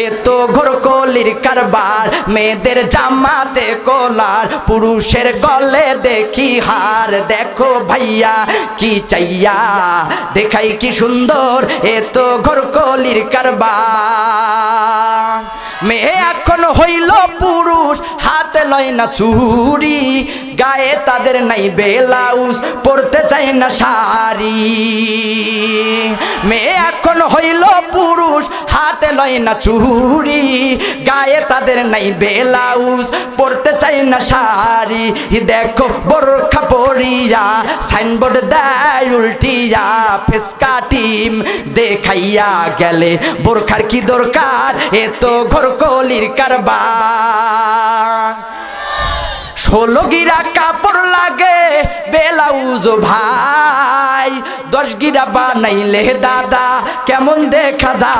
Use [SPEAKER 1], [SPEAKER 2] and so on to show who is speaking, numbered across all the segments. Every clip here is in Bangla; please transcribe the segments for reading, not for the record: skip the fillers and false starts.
[SPEAKER 1] এ তো ঘোরকলির কারবার, মেয়েদের জামাতে কলার, পুরুষের গলে দেখি হার। দেখো ভাইয়া কি চাইয়া দেখাই কি সুন্দর, এ তো ঘোরকলির কারবার। মেয়ে এখন হইল পুরুষ, হাতে লয় না চুড়ি, গায়ে তাদের নাই ব্লাউজ, পরতে চায় না শাড়ি। মেয়ে এখন হইল পুরুষ, হাতে লয় না চুড়ি, গায়ে তাদের নাই ব্লাউজ, পরতে চায় না শাড়ি। দেখো বোরখা পরিয়া সাইনবোর্ড দেয় উল্টিয়া, ফেসকা টিম দেখাইয়া গেলে বোরখার কি দরকার, এ তো ঘোরকলির কারবার। 16 গিরা কাপড় লাগে ব্লাউজ ভাই, 10 গিরা বানাইলে দাদা কেমন দেখা যায়।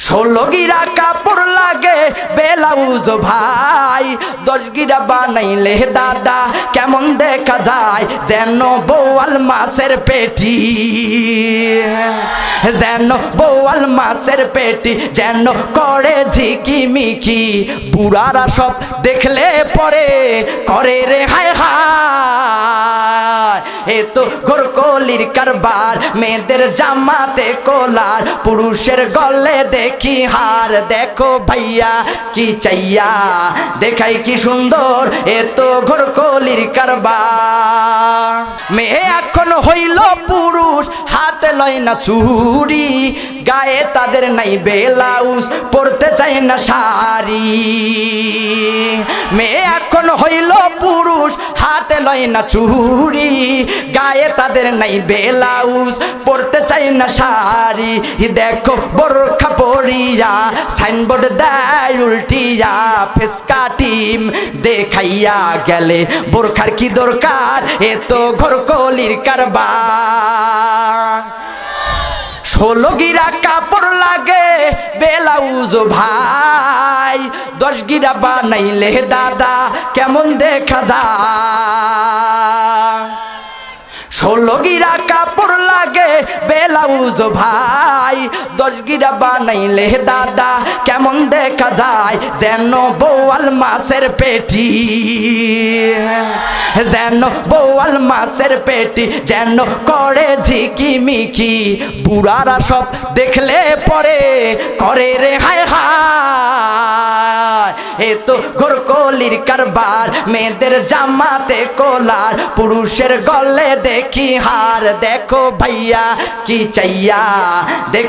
[SPEAKER 1] 16 গিরা কাপড় লাগে ব্লাউজ ভাই, 10 গিরা বানাইলে দাদা কেমন দেখা যায়। যেন বোয়াল মাছের পেটি, যেন বোয়াল মাছের পেটি, যেন করে ঝিকিমিকি, বুড়ারা সব দেখলে পরে করে রে হায় হায়। এ তো ঘোরকলির কারবার, মেয়েদের জামাতে কলার, পুরুষের গলে দেখি হার। দেখো ভাইয়া কি চাইয়া দেখাই কি সুন্দর, এ তো ঘোরকলির কারবার। মেয়ে এখন হইল পুরুষ, হাতে লয় না চুড়ি, গায়ে তাদের নাই ব্লাউজ, পরতে চায় না শাড়ি। মেয়ে এখন হইল পুরুষ, হাতে লয় না চুড়ি, গায়ে তাদের নাই ব্লাউজ, পরতে চায় না শাড়ি। দেখো বোরখা পরিয়া সাইনবোর্ড দেয় উল্টিয়া, ফেসকা টিম দেখাইয়া গেলে বোরখার কি দরকার, এ তো ঘোরকলির কারবার। 16 গিরা কাপড় লাগে ব্লাউজ ভাই, 10 গিরা বানাইলে দাদা কেমন দেখা যায়। 16 গিরা কাপড় লাগে ব্লাউজ ভাই, 10 গিরা বানাইলে দাদা কেমন দেখা যায়। যেন বোয়াল মাছের পেটি, যেন বোয়াল মাছের পেটি, যেন করে ঝিকিমিকি, বুড়ারা সব দেখলে পরে করে রে হায় হায়। এ তো ঘোরকলির কারবার, মেয়েদের জামাতে কলার, পুরুষের গলে দেখি হার। দেখো ভাইয়া কি চাইয়া দেখা